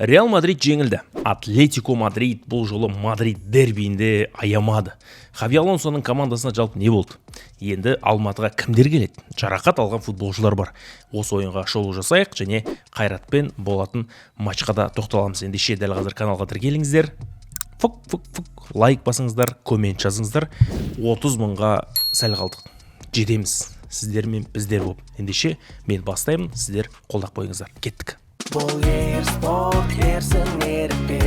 Реал Мадрид жеңілді. Атлетико Мадрид бұл жолы Мадрид дербиінде аямады. Хави Алонсоның командасына жалпы не болды? Енді Алматыға кімдер келеді? Жарақат алған футболшылар бар. Осы ойынға шолу жасайық және Қайратпен болатын матчқа да тоқталамыз. Ендеше дәл қазір каналға тіркеліңіздер. Лайк басыңыздар, коммент жазыңыздар. 30 мыңға сәл қалдық. Жетеміз. Сіздер мен біздер болып. Ендеше мен бастаймын, сіздер қолдап қойыңыздар. Кеттік. Бұл спорт ерсін ерікпе.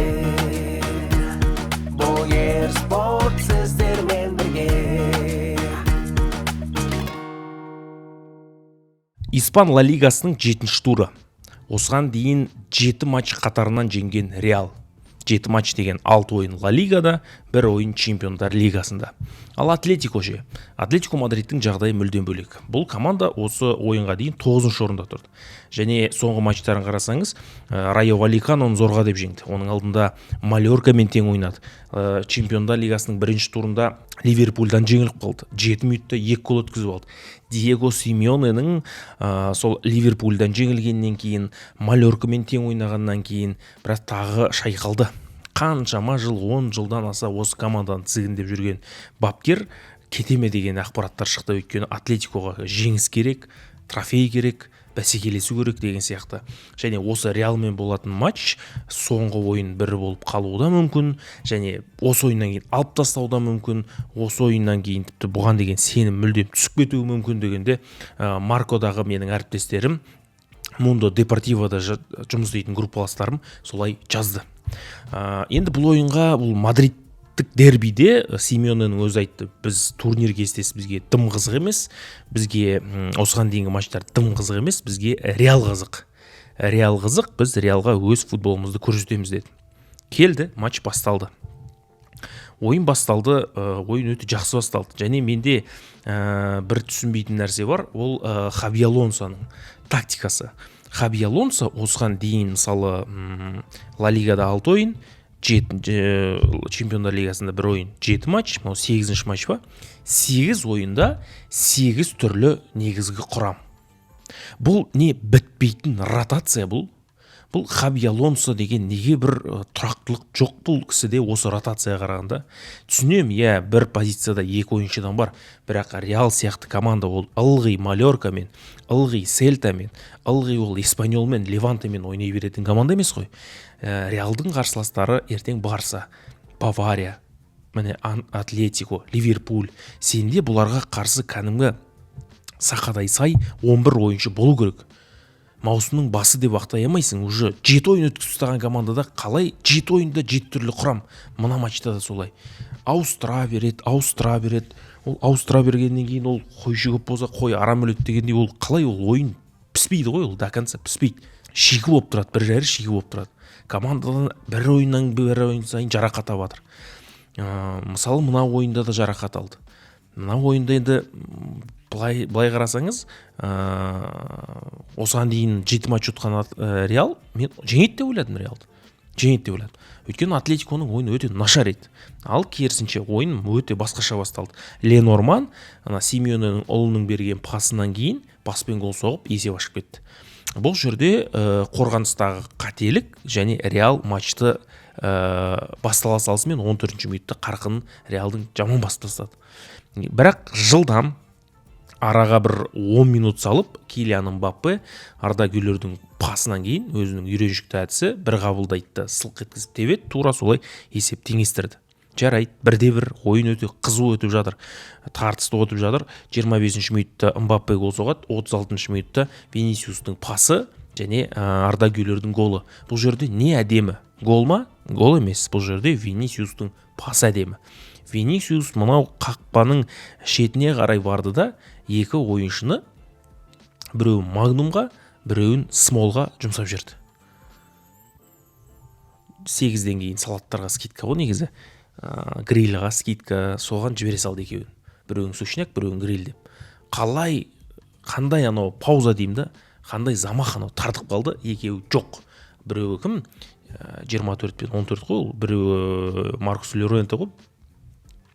Бұл спорт сіздермен бірге. Испан Ла Лигасының 7-ші туры. Осыған дейін 7 матч қатарынан жеңген Реал. 7 матч деген 6 ойын Ла Лигада, 1 ойын Чемпиондар Лигасында. Ал Атлетико же. Атлетико Мадридтің жағдайы мүлдем бөлек. Бұл команда осы ойынға дейін 9-ші орында тұрды. Және соңғы матчтарын қарасаңыз, Райо Валлеканоны зорға деп жеңді. Оның алдында Мальоркамен тең ойнады. Чемпиондар Лигасының 1-ші турында Ливерпульдан жеңіліп қалды. 7 минутта 2 гол өткізіп алды. Диего Симеоненің сол Ливерпульдан жеңілгеннен кейін, Мальоркамен тең ойнағаннан кейін біраз тағы шайқалды. Қаншама жыл, 10 жылдан аса осы команданы тізгіндеп жүрген бапкер кетеме деген ақпараттар шықты. Өйткені Атлетикоға жеңіс керек, трофей керек, бәсекелесу керек деген сияқты. Және осы Реалмен болатын матч соңғы ойын бірі болып қалуы да мүмкін, және осы ойыннан кейін алып тастау да мүмкін, осы ойыннан кейін тіпті бұған деген сенім мүлдем түсіп кетуі мүмкін дегенде Маркодағы менің әріптестерім, Mundo Deportivo'да жұмыс істейтін группаластарым солай жазды. Енді бұл ойынға, бұл Мадридтік дербиде Симеоненің өзі айтты, біз турнир кестесі бізге тым қызық емес, бізге осыған дейінгі матчтар тым қызық емес, бізге Реал қызық. Реал қызық, біз Реалға өз футболымызды көрсетеміз деді. Келді, матч басталды. Ойын басталды, ойын өте жақсы басталды. Және менде бір түсінбейтін нәрсе бар, ол Хави Алонсоның тактикасы. Хави Алонсо осыған дейін мысалы Ла Лигада 6 ойын, Чемпиондар Лигасында 1 ойын, 7 матч, 8-ші матч ба? 8 ойында 8 түрлі негізгі құрам. Бұл не бітпейтін ротация бұл? Бұл Хави Алонсо деген неге бір тұрақтылық жоқ бұл кісіде осы ротацияға қарағанда? Түсінем, бір позицияда 2 ойыншыдан бар, бірақ Реал сияқты команда ол ылғи Мальоркамен, ылғи Сельтамен, ылғи ол Эспаньолмен, Левантемен ойнай беретін команда емес қой. Реалдың қарсыластары ертең Барса, Бавария, Атлетико, Ливерпуль. Сенде бұларға қарсы кәдімгі сақадай сай 11 ойыншы болу керек. Маусымның басы деп ақтай алмайсың. Уже 7 ойын өткізіп тастаған командада қалай 7 ойында 7 түрлі құрам. Мына матчта да солай. Ауыстыра береді. Ол ауыстыра бергеннен кейін ол қойшы көп болса қой арам өледі дегендей, ол қалай ол ойын піспейді ғой, ол до конца піспейді. Шигі болып тұрады, бір жәрі шигі болып тұрады. Командадан бір ойыннан бір ойын сайын жарақат алып жатыр. Мысалы, мына ойында да жарақат алды. Мына ойында енді былай қарасаңыз, осыған дейін 7 матч ұтқан Реал, мен жеңеді деп ойладым Реалды. Өйткені Атлетиконың ойыны өте нашар еді. Ал керісінше ойын өте басқаша басталды. Ленорман, Симеоненің ұлының берген пасынан кейін паспен гол соғып есеп ашып кетті. Бұл жерде қорғаныстағы қателік және Реал матчты бастала салысымен 14-ші минутта қарқынын Реалдың жаман бастастады. Бірақ жылдам араға бір 10 минут салып, Килиан Мбаппе ардагерлердің пасынан кейін өзінің үйреншікті әдісі бір қабылдайды, сылқ еткізіп тебеді, тура солай есеп теңестірді. Жарайды, 1-1 ойын өте қызу өтіп жатыр, тартысты өтіп жатыр. 25-ші минутта Мбаппе гол соғады, 36-ші минутта Винисиустың пасы және ардагерлердің голы. Бұл жерде не әдемі? Гол ма? Гол емес. Бұл жерде Винисиустың пасы әдемі. Винисиус мынау қақпаның шетіне қарай барды да, 2 ойыншыны біреуін Магнумға, біреуін Смолға жұмсап жерді. 8-ден кейін салаттарға скидка ғой негізі. Грильға скидка, соған жібере салды екеуін. Біреуін Сушняк, біреуін Гриль деп. Қандай анау пауза деймін да, қандай замах анау тартып қалды, екеуі жоқ. Біреуі кім? 24 пен 14 қой, біреуі Маркус Лоренте ғой.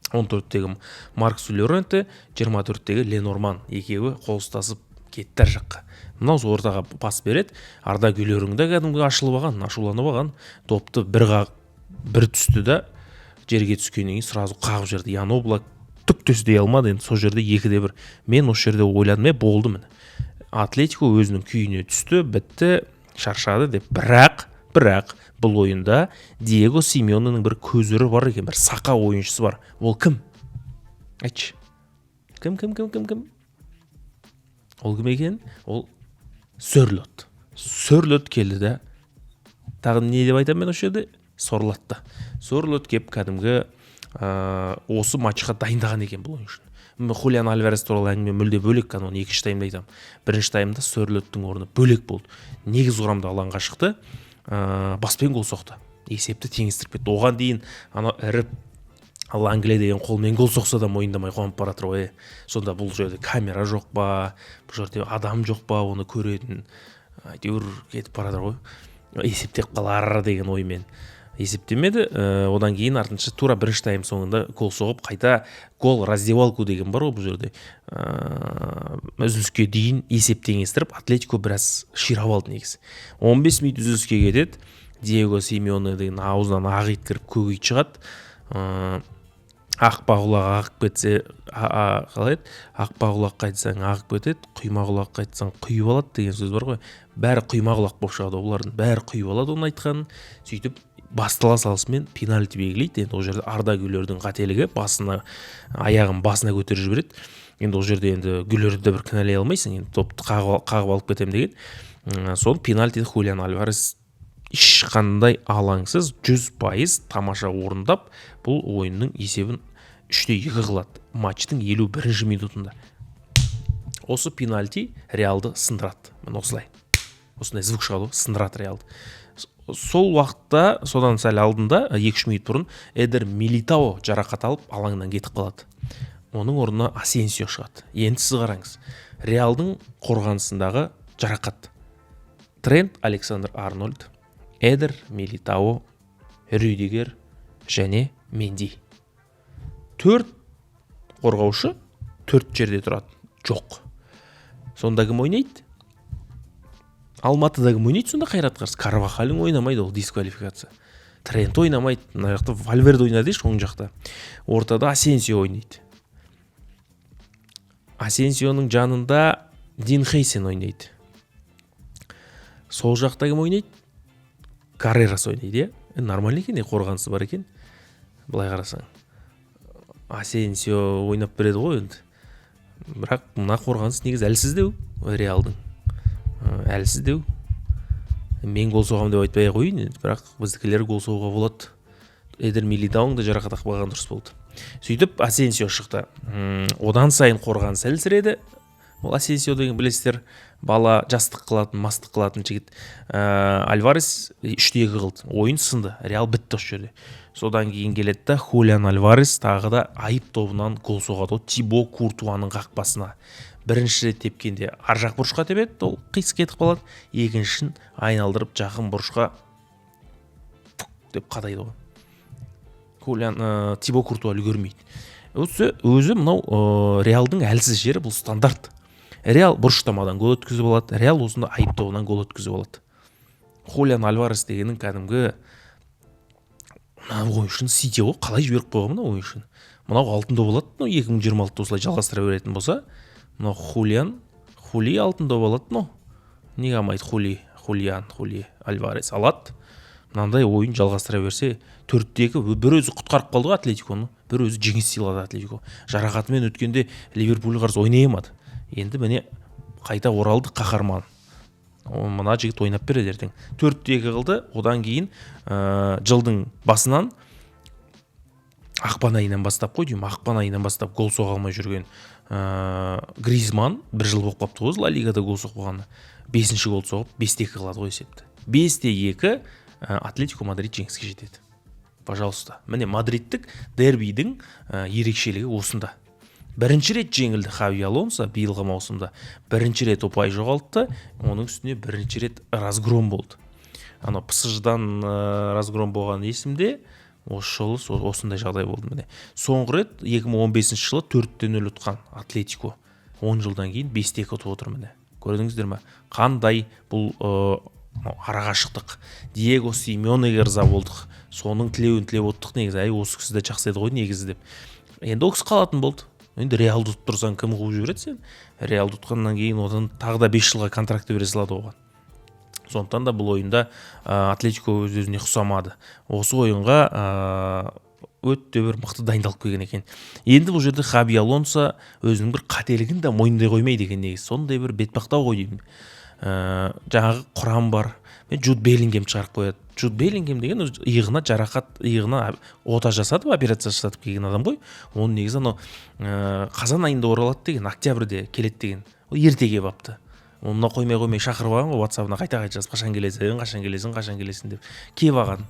14-тегі Маркус Лоренте, 24-тегі Ленорман екеуі қол ұстасып кетті ар жаққа. Мынау ортаға пас береді, Арда Гүлерің де кәдімгі ашылып алған, ашуланып алған, допты бір түсті да жерге түскеннен кейін сразу қағып жерді. Ян Облак түк төсдей алмады, енді сол жерде 2-1. Мен осы жерде ойладым, болды міне. Атлетико өзінің күйіне түсті, бітті, шаршады деп. Бірақ бұл ойында Диего Симеоненің бір көзірі бар екен, бір сақа ойыншысы бар. Ол кім? Айтшы. Кім? Ол кім екен? Ол Сөрлөт келді да. Тағы не деп айтам мен осы жерде? Сорлот кеп кәдімгі осы матчқа дайындаған екен бұл ойыншыны. Хулиан Альварес туралы әңгіме мүлде бөлек, оны екінші таймда айтам. Бірінші таймда Сөрлөттің орны бөлек болды. Негіз құрамда алаңға шықты, баспен гол соқты. Есепті теңестіріп кетті. Оған дейін іріп Англия деген қолмен гол соқса да мойындамай қуанып баратыр ғой. Сонда бұл жерде камера жоқ па, бұл жерде адам жоқ па, оны көретін. Әйтеуір кетіп баратыр ғой. Есептеп қалар деген оймен есептемеді. Одан кейін артынша тура бірінші тайм соңында гол соғып, қайта гол раздевалку деген бар ғой бұл жерде. Үзіліске дейін есеп теңестіріп, Атлетико біраз ширап алды негізі. 15 минут үзіліске кетеді. Диего Симеоне деген аузынан ақ ит кіріп көк ит шығады. Ақпағұлақ ағып кетсе, ақпағұлақ қайтсаң ағып кетеді, құймағұлақ қайтсаң құйып алады деген сөз бар ғой. Бәрі құймағұлақ болып шығады, олардың бәрі құйып алады оны айтқанын. Сөйтіп бастала салысымен пенальти белгілейді. Енді ол жерде Арда Гүлердің қателігі, аяғын басына көтеріп жібереді. Енді ол жерде Гүлерді бір кінәлай алмайсың, енді топты қағып алып кетем деген. Сол пенальтиді Хулиан Альварес ешқандай алаңсыз 100% тамаша орындап, бұл ойынның есебін 3-2 қылады. Матчтың 51-ші минутында. Осы пенальти Реалды сындырады. Осындай звук шығады, сындырады Реалды. Сол уақытта, содан сәл алдында, 2-3 минут бұрын Эдер Милитао жарақат алып, алаңнан кетіп қалады. Оның орнына Асенсио шығады. Енді сіз қараңыз. Реалдың қорғанысындағы жарақат. Трент Александр-Арнольд, Эдер Милитао, Рюдигер және Менди. 4 қорғаушы 4 жерде тұрады. Жоқ. Сонда кім ойнайды? Алматыда кім ойнайды? Сонда Қайрат қарсы. Карвахалың ойнамайды, ол дисквалификация. Трент ойнамайды. Мына жақта Вальверде ойнады, оң жақта. Ортада Асенсио ойнайды. Асенсионың жанында Дин Хейсен ойнайды. Сол жақта кім ойнайды? Каррерас ойнайды, нормально екен, қорғанысы бар екен. Былай қарасаң. Асенсио ойнап береді ғой енді. Бірақ мына қорғаныс негіз әлсіздеу, Реалдың. Әлсіздеу. Мен гол соғам деп айтпай қойын, бірақ біздікілер гол соғуға болады. Эдер Милитаоң да жарақат алған дұрыс болды. Сөйтіп Асенсио шықты. Одан сайын қорғаныс әлсіреді. Ол Асенсио деген білесіздер, бала жастық қылатын, мастық қылатын жігіт. Альварес 3-2 қылды. Ойын сынды. Реал бітті осы жерде. Содан кейін келеді да Хулиан Альварес тағы да айып тобынан гол соғады. Тибо Куртуаның қақпасына. Бірінші рет тепкенде ар жақ бұрышқа тепеді, ол қисық кетіп қалады. Екіншісін айналдырып жақын бұрышқа деп қадайды ғой. Тибо Куртуа үлгермейді. Өзі мынау Реалдың әлсіз жері, бұл стандарт. Реал бұрыштамадан гол өткізіп алады, Реал осында айып тобынан гол өткізіп алады. Хулиан Альварес дегенің кәдімгі ойыншыны Сити ғой, қалай жіберіп қойған мына ойыншыны. Мынау алтын доп алады, 2026-та осылай жалғастыра беретін болса, мынау Хули алтын доп алады, неге алмайды Хули Альварес алады. Мынандай ойын жалғастыра берсе, 4-2 бір өзі құтқарып қалды Атлетиконы, бір өзі жеңіс сыйлады Атлетико. Жарақатымен өткенде Ливерпуль қарсы ойнай алмады. Енді міне қайта оралды қаһарман. Мына жігіт ойнап береді ертең. 4-2 қылды. Одан кейін жылдың басынан ақпан айынан бастап гол соға алмай жүрген Гризман бір жыл болып қапты ғой Ла Лигада гол соғып қойғаны. 5-ші гол соғып 5-2 қылады ғой есепті. 5-2 Атлетико Мадрид жеңіске жетеді. Пожалуйста. Міне Мадридтік дербидің ерекшелігі осында. Бірінші рет жеңілді Хави Алонсо биылғы маусымда. Бірінші рет ұпай жоғалтты, оның үстіне бірінші рет разгром болды. ПСЖ-дан разгром болған есімде, осы жолы осындай жағдай болды міне. Соңғы рет 2015 жылы 4-0 ұтқан Атлетико. 10 жылдан кейін 5-2 ұтып отыр міне. көрдіңіздер ме? Қандай бұл арақашықтық. Диего Симеонеге риза болдық. Соның тілеуін тілеп оттық негізі. Осы кісі де жақсы еді ғой негізі деп. Енді ол кісі қалатын болды. Енді Реалды ұтып тұрсаң кім қуып жібереді сен? Реалды ұтқаннан кейін одан тағы да 5 жылға контракты бере салады оған. Сондықтан да бұл ойында Атлетико өз-өзіне ұқсамады. Осы ойынға өте бір мықты дайындалып келген екен. Енді бұл жерде Хаби Алонсо өзінің бір қателігін де мойындай қоймайды екен негізі. Сондай бір бетбақтау ғой деймін. Жаңағы құрам бар. Мен Джуд Беллингем шығарып қояды. Джуд Беллингем деген иығына жарақат, иығына ота жасатып, операция жасатып келген адам ғой. Оның негізі анау қазан айында оралады деген, октябрьде келеді деген. Ол ерте келіп апты. Онына қоймай шақырып алған ғой, WhatsApp-ына қайта жазып, қашан келесің деп. Келіп алған.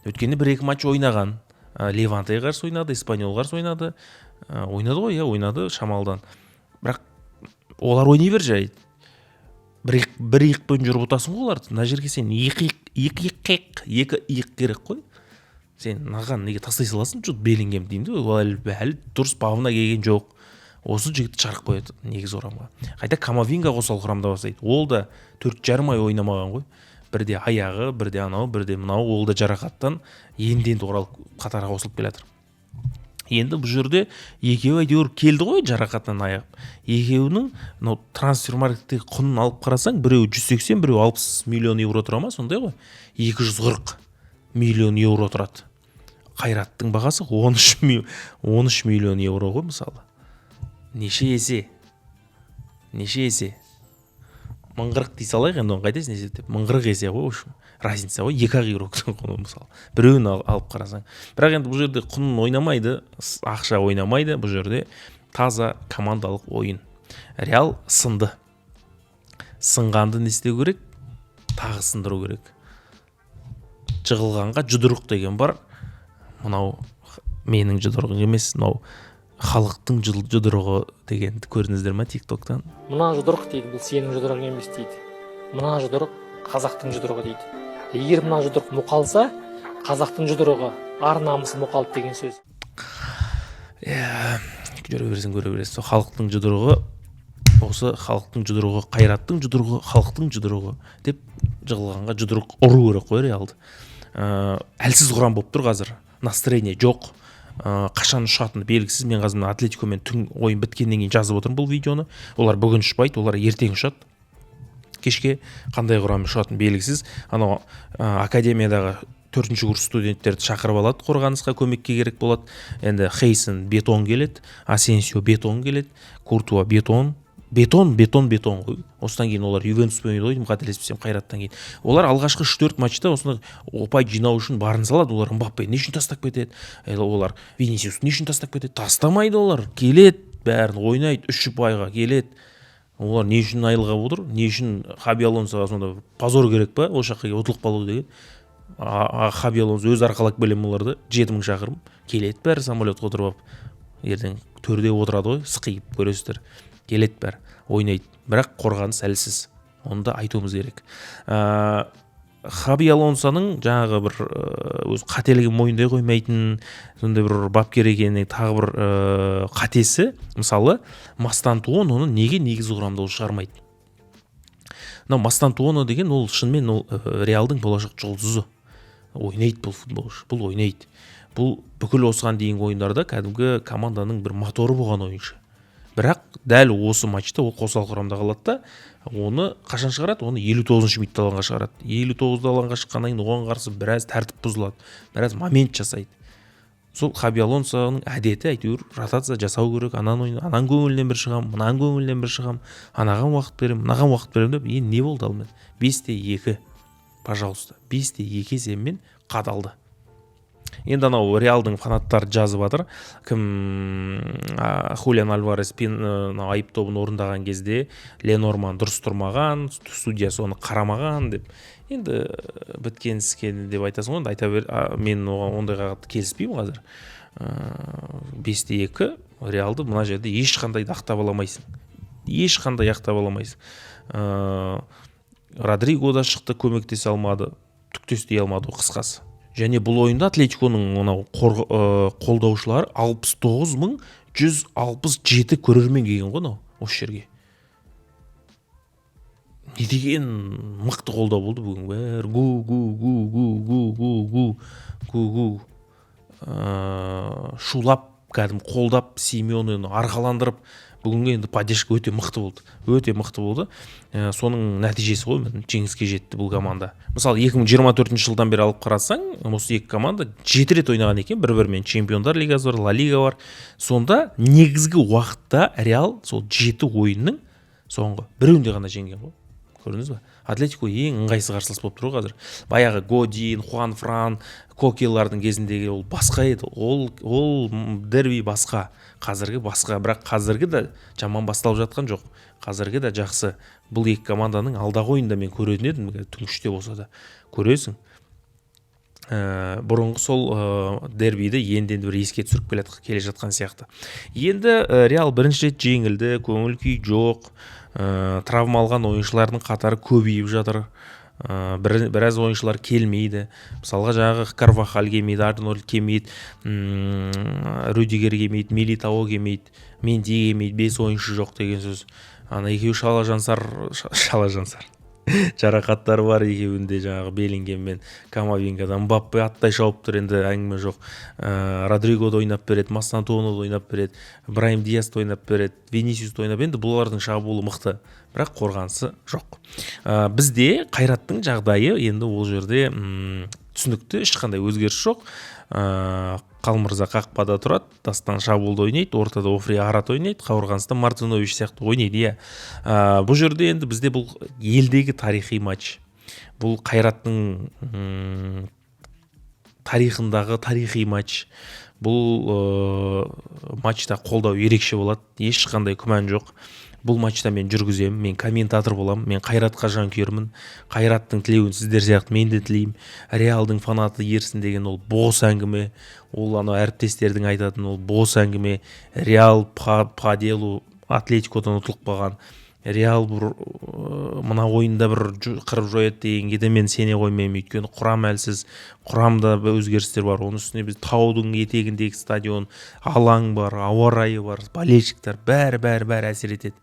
Өткенде 1-2 матч ойнаған. Левантеге қарсы ойнады, Испаньолға қарсы ойнады. Ойнады ғой, ойнады шамалдан. Бірақ олар ойнай бер жай. Бір иықпен жүріп отырсың ғой оларды. Мына жерге сен екі иық керек қой. Сен маған неге тастай саласың? Джуд Беллингем деймін. Ол әлі дұрыс бабына келген жоқ. Осы жігітті шығарып қояды негізі орамға. Қайта Камавинга қосал құрамда бастайды. Ол да 4,5 ай ойнамаған ғой. Бірде аяғы, бірде анау, бірде мынау, ол да жарақаттан енді оралып қатарға қосылып келе жатыр. Енді бұл жерде екеуі әйтеуір келді ғой жарақаттан аяп. Екеуінің трансфермаркеттегі құнын алып қарасаң, біреуі 180, біреуі 60 миллион евро тұра ма, сондай ғой. 240 миллион евро тұрады. Қайраттың бағасы 13 миллион евро ғой мысалы. Неше есе? 1040 дей салайық, енді оны қайтесің есептеп? 1040 есе ғой, разница ғой, 2 евро құны мысалы. Біреуін алып қарасаң. Бірақ енді бұл жерде құнын ойнамайды, ақша ойнамайды, бұл жерде таза командалық ойын. Реал сынды. Сынғанды не істеу керек? Тағы сындыру керек. Жығылғанға жұдырық деген бар. Мынау менің жұдырығым емес, мынау халықтың жұдырығы дегенді көрдіңіздер ме TikTok-тан? Мына жұдырық дейді, бұл сенің жұдырығың емес дейді. Мына жұдырық қазақтың жұдырығы дейді. Егер мына жұдырық мұқалса, қазақтың жұдырығы ар намысы мұқалды деген сөз. Көре бересің. Халықтың жұдырығы, осы халықтың жұдырығы, қайраттың жұдырығы, халықтың жұдырығы деп жығылғанға жұдырық ұру керек қой Реалды. Әлсіз құрам болып тұр қазір. Настроение жоқ. Қашан ұшатыны белгісіз. Мен қазір Атлетикомен түн ойын біткеннен кейін жазып отырмын бұл видеоны. Олар бүгін ұшпайды, олар ертең ұшады. Кешке қандай құрам ұшатыны белгісіз. Анау академиядағы 4-ші курс студенттерді шақырып алады, қорғанысқа көмекке керек болады. Енді Хейсон бетон келеді, Асенсио бетон келеді, Куртуа бетон ғой. Осыдан кейін олар Ювентуспен ойнайды ғой, қателеспесем Қайраттан кейін. Олар алғашқы 3-4 матчта осыны ұпай жинау үшін барын салады. Олар Мбаппе не үшін тастап кетеді? Олар Винисиус не үшін тастап кетеді? Тастамайды олар. Келеді, бәрін ойнайды, 3 ұпайға келеді. Олар не үшін айылға отыр? Не үшін Хаби Алонсоға сонда позор керек па? Ол жаққа ұтылып қалу деген. Хаби Алонсо өз арқалап келем оларды, 7000 шақырым келеді, бәрі самолетқа отырып алып. Ертең төрде отырады ғой, сықиып көресіздер. Келеді бәрі, ойнайды. Бірақ қорғаныс әлсіз. Оны да айтуымыз керек. Хаби Алонсоның жаңағы бір өз қателігін мойындай қоймайтын, сондай бір бапкер екеніне тағы бір қатесі, мысалы, Мастантуоно оны неге негізгі құрамда шығармайды? Мастантуоно деген ол шынымен ол Реалдың болашақ жұлдызы. Ойнайды бұл футболшы, бұл ойнайды. Бұл бүкіл осыған дейінгі ойындарда кәдімгі команданың бір моторы болған ойыншы. Бірақ дәл осы матчта ол қосал құрамда қалады да, оны қашан шығарады? Оны 59-ші минутта алаңға шығарады. 59-да алаңға шыққаннан кейін оған қарсы біраз тәртіп бұзылады, біраз момент жасайды. Сол Хаби Алонсоның әдеті әйтеуір ротация жасау керек. Анан көңілінен бір шығам, мынан көңілінен бір шығам, анаған уақыт берем, мынаған уақыт берем деп, не болды алмен? 5-2, пожалуйста, 5-2 есебімен қадалды. Енді анау Реалдың фанаттары жазып жатыр. Хулиан Альварес айып тобын орындаған кезде Ленорман дұрыс тұрмаған, судья соны қарамаған деп. Енді біткен іскен деп айтасың ғой, айта бер. Мен ондайға келіспеймін қазір. 5-2 Реалды мына жерде ешқандай ақтап аламайсың. Родриго да шықты, көмектесе алмады, түктестей алмады қысқасы. Және бұл ойында Атлетиконың қолдаушылары 69167 көрермен келген ғой осы жерге. не деген мықты қолдау болды бүгін. Бәрі гу шулап, кәдімгі қолдап, Симеонені арқаландырып, бүгінгі енді поддержка өте мықты болды. Соның нәтижесі ғой, жеңіске жетті бұл команда. Мысалы 2024 жылдан бері алып қарасаң, осы екі команда 7 рет ойнаған екен, бір-бірімен. Чемпиондар лигасы бар, Ла Лига бар. Сонда негізгі уақытта Реал сол 7 ойынның соңғы біреуінде ғана жеңген ғой. Көрдіңіз ба? Атлетико ең ыңғайсыз қарсылас болып тұр ғой қазір. Баяғы Годин, Хуан Фран, Кокелардың кезіндегі ол басқа еді. Ол дерби басқа, қазіргі басқа. Бірақ қазіргі де жаман басталып жатқан жоқ. Қазіргі де жақсы. Бұл екі команданың алдағы ойында мен көретін едім, түңіште болса да көресің. Бұрынғы сол дербиді енді бір еске түсіріп келе жатқан сияқты. Енді Реал бірінші рет жеңілді, көңіл күй жоқ. Травма алған ойыншылардың қатары көбейіп жатыр. Біраз ойыншылар келмейді. Мысалға жаңағы Карвахаль келмейді, Арнольд келмейді, Рюдигер келмейді, Милитао келмейді, Менди келмейді, 5 ойыншы жоқ деген сөз. Екеуі шалажансар жарақаттары бар, екеуінде жаңағы Беллингем мен Камавингадан Мбаппе аттай шауып тұр, енді әңгіме жоқ. Родриго да ойнап береді, Массантоно да ойнап береді, Брайм Диас да ойнап береді, Винисиус да ойнап. Енді бұлардың шабуылы мықты, бірақ қорғанысы жоқ. Бізде Қайраттың жағдайы енді ол жерде түсінікті, ешқандай өзгеріс жоқ. Қалмырза қақпада тұрады, Дастан шабуылда ойнайды, ортада Офри Арат ойнайды, қорғаныста Мартинович сияқты ойнайды. Бұл жерде енді бізде бұл елдегі тарихи матч. Бұл Қайраттың тарихындағы тарихи матч. Бұл матчта қолдау ерекше болады, ешқандай күмән жоқ. Бұл матчта мен жүргіземін, мен комментатор боламын, мен Қайратқа жанкүйермін. Қайраттың тілеуін сіздер сияқты мен де тілеймін. Реалдың фанаты ерсін деген ол бос әңгіме. Ол әріптестердің айтатын ол бос әңгіме. Реал по делу Атлетикодан ұтылып қалған. Реал мына ойында бір қырып жояды дегенге де мен сене қоймаймын, өйткені құрам әлсіз, құрамда өзгерістер бар. Оның үстіне біз таудың етегіндегі стадион, алаң бар, ауа райы бар, болельщиктер бәрі әсер етеді.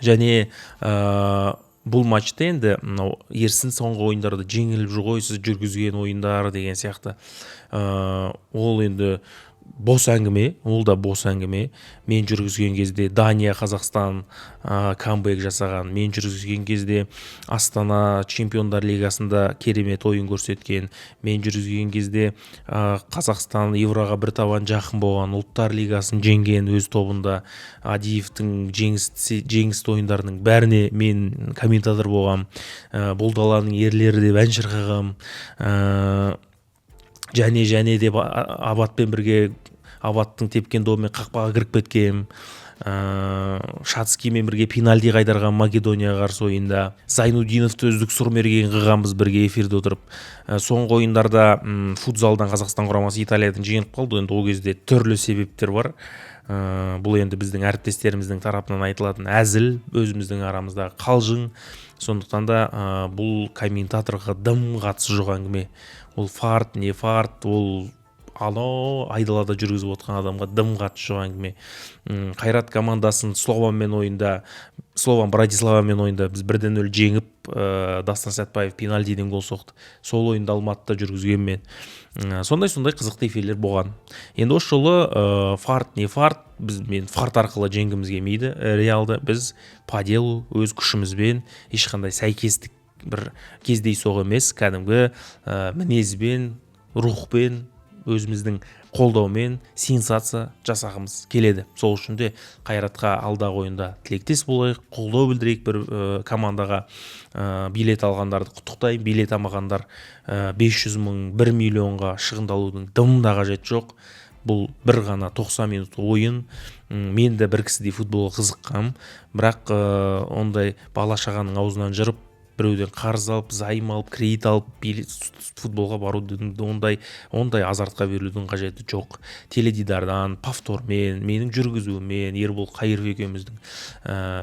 Және бұл матчта енді ерсін соңғы ойындарда жеңіліп жүргойсыз жүргізген ойындар деген сияқты. Ол енді бос әңгіме, ол да бос әңгіме. Мен жүргізген кезде Дания, Қазақстан камбэк жасаған. Мен жүргізген кезде Астана Чемпиондар лигасында керемет ойын көрсеткен. Мен жүргізген кезде Қазақстан Евроға бір табан жақын болған, Ұлттар лигасын жеңген өз тобында. Адиевтің жеңісті ойындарының бәріне мен комментатор болғам. Бұл даланың ерлері деп ән шырқағам. Және деп Абатпен бірге Абаттың тепкен добымен қақпаға кіріп кеткем. Шацкиймен бірге пенальти қайдарған Македонияға қарсы ойында. Зайнудиновты үздік сұрмерген қылғанбыз бірге эфирде отырып. Соңғы ойындарда футзалдан Қазақстан құрамасы Италиядан жеңіліп қалды. Енді ол кезде түрлі себептер бар. Бұл енді біздің әріптестеріміздің тарапынан айтылатын әзіл, өзіміздің арамыздағы қалжың. Сондықтан да бұл комментаторға дым қатысы жоқ әңгіме. Ол фарт, не фарт, ол айдалада жүргізіп отқан адамға дым қатысы жоқ әңгіме. Қайрат командасын Слован Братиславамен ойында біз 1-0 жеңіп, Дастан Сәтбаев пенальтиден гол соқты. Сол ойында Алматыда жүргізген мен. Сондай қызықты эфирлер болған. Енді осы жолы фарт не фарт, мен фарт арқылы жеңгіміз келмейді Реалды. Біз по делу өз күшімізбен, ешқандай сәйкестік бір кездейсоқ емес, кәдімгі мінезбен, рухпен, өзіміздің қолдаумен сенсация жасағымыз келеді. Сол үшін де Қайратқа алдағы ойында тілектес болайық, қолдау білдірейік бір командаға. Билет алғандарды құттықтайын, билет алмағандар 500 мың, 1 миллионға шығындалудың дымда қажет жоқ. Бұл бір ғана 90 минут ойын. Мен де бір кісідей футболға қызыққам, бірақ ондай бала-шағаның аузынан жырып, біреуден қарыз алып, займ алып, кредит алып, футболға барудың ондай азартқа берілудің қажеті жоқ. Теледидардан, повтормен, менің жүргізуімен, Ербол Қайыров екеуміздің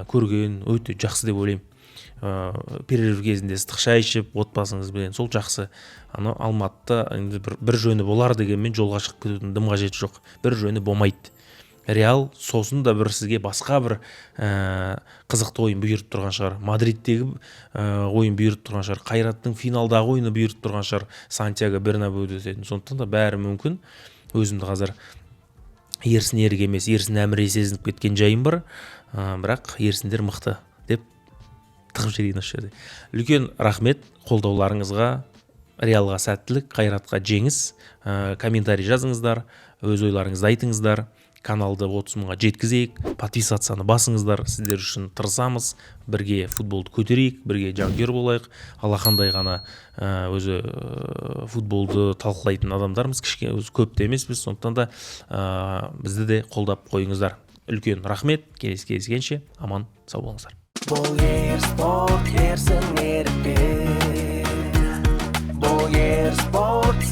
көрген өте жақсы деп ойлаймын. Перерыв кезінде ыстық шай ішіп, отбасыңызбен, сол жақсы. Алматыда бір жөні болар дегенмен жолға шығып кетудің дым қажеті жоқ. Бір жөні болмайды. Реал сосын да бір сізге басқа бір қызықты ойын бұйырып тұрған шығар. Мадридтегі ойын бұйырып тұрған шығар. Қайраттың финалдағы ойыны бұйырып тұрған шығар. Сантьяго Бернабеуде өтетін. Сондықтан да бәрі мүмкін. Өзімді қазір ерсін ерік емес, ерсін әміре сезініп кеткен жайым бар. Бірақ ерсіндер мықты деп тығып жіберейін осы жерде. Үлкен рахмет қолдауларыңызға. Реалға сәттілік, Қайратқа жеңіс. Комментарий жазыңыздар, өз ойларыңызды айтыңыздар. Каналды 30 мыңға жеткізейік, подписацияны басыңыздар, сіздер үшін тырысамыз, бірге футболды көтерейік, бірге жанкүйер болайық. Алақандай ғана өзі футболды талқылайтын адамдармыз, кішкене өзі көп те емеспіз, сондықтан да бізді де қолдап қойыңыздар. Үлкен рахмет, кездескенше аман сау болыңыздар. Бұл спорт ерсін ерікпен. Бұл спорт